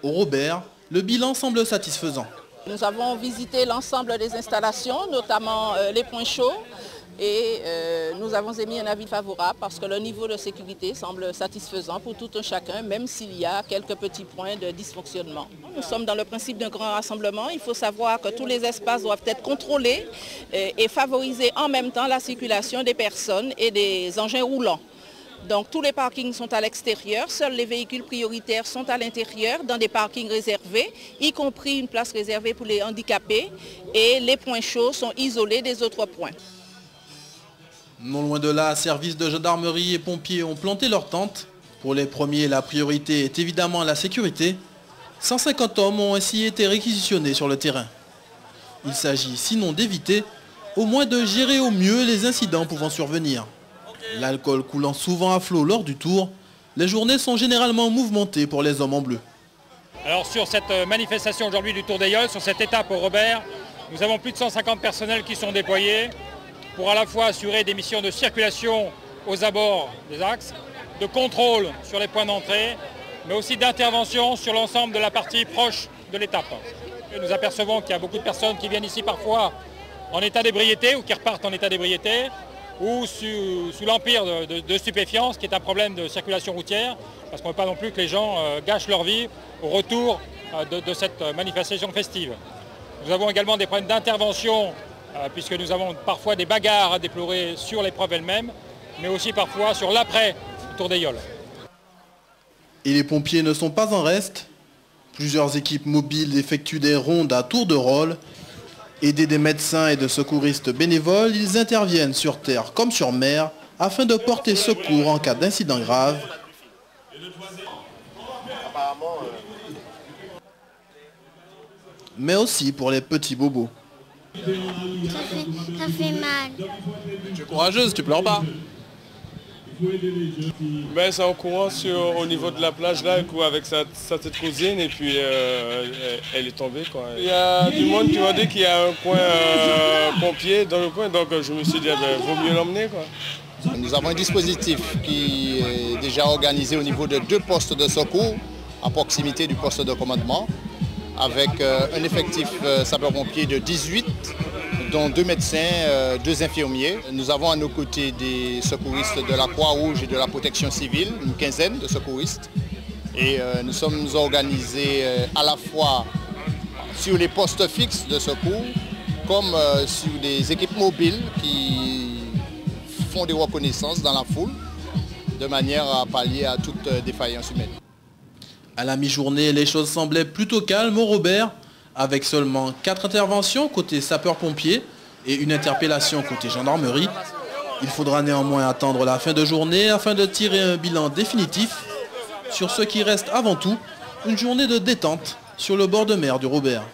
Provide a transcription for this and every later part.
Au Robert, le bilan semble satisfaisant. Nous avons visité l'ensemble des installations, notamment les points chauds, et nous avons émis un avis favorable parce que le niveau de sécurité semble satisfaisant pour tout un chacun, même s'il y a quelques petits points de dysfonctionnement. Nous sommes dans le principe d'un grand rassemblement. Il faut savoir que tous les espaces doivent être contrôlés et favoriser en même temps la circulation des personnes et des engins roulants. Donc tous les parkings sont à l'extérieur, seuls les véhicules prioritaires sont à l'intérieur dans des parkings réservés, y compris une place réservée pour les handicapés, et les points chauds sont isolés des autres points. Non loin de là, services de gendarmerie et pompiers ont planté leurs tentes. Pour les premiers, la priorité est évidemment la sécurité. 150 hommes ont ainsi été réquisitionnés sur le terrain. Il s'agit sinon d'éviter, au moins de gérer au mieux les incidents pouvant survenir. L'alcool coulant souvent à flot lors du tour, les journées sont généralement mouvementées pour les hommes en bleu. Alors sur cette manifestation aujourd'hui du Tour d'Ailleul, sur cette étape au Robert, nous avons plus de 150 personnels qui sont déployés pour à la fois assurer des missions de circulation aux abords des axes, de contrôle sur les points d'entrée, mais aussi d'intervention sur l'ensemble de la partie proche de l'étape. Nous apercevons qu'il y a beaucoup de personnes qui viennent ici parfois en état d'ébriété ou qui repartent en état d'ébriété, ou sous l'empire de stupéfiants, ce qui est un problème de circulation routière, parce qu'on ne veut pas non plus que les gens gâchent leur vie au retour de cette manifestation festive. Nous avons également des problèmes d'intervention, puisque nous avons parfois des bagarres à déplorer sur l'épreuve elle-même, mais aussi parfois sur l'après Tour d'Ailleul. Et les pompiers ne sont pas en reste. Plusieurs équipes mobiles effectuent des rondes à tour de rôle. Aidés des médecins et de secouristes bénévoles, ils interviennent sur terre comme sur mer afin de porter secours en cas d'incident grave. Mais aussi pour les petits bobos. Ça fait mal. Tu es courageuse, tu pleures pas? Ben, c'est en courant au niveau de la plage là, avec sa petite cousine, et puis elle est tombée, quoi. Il y a du monde qui m'a dit qu'il y a un coin pompier dans le coin, donc je me suis dit, vaut mieux l'emmener, quoi. Nous avons un dispositif qui est déjà organisé au niveau de 2 postes de secours à proximité du poste de commandement, avec un effectif sapeurs-pompiers de 18, dont 2 médecins, 2 infirmiers. Nous avons à nos côtés des secouristes de la Croix-Rouge et de la Protection civile, une quinzaine de secouristes. Et nous sommes organisés à la fois sur les postes fixes de secours, comme sur des équipes mobiles qui font des reconnaissances dans la foule, de manière à pallier à toute défaillance humaine. À la mi-journée, les choses semblaient plutôt calmes au Robert, avec seulement 4 interventions côté sapeurs-pompiers et une interpellation côté gendarmerie. Il faudra néanmoins attendre la fin de journée afin de tirer un bilan définitif sur ce qui reste avant tout une journée de détente sur le bord de mer du Robert.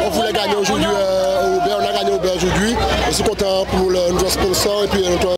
On voulait gagner aujourd'hui au Robert, on a gagné au Robert aujourd'hui. Je suis content pour nos sponsors et puis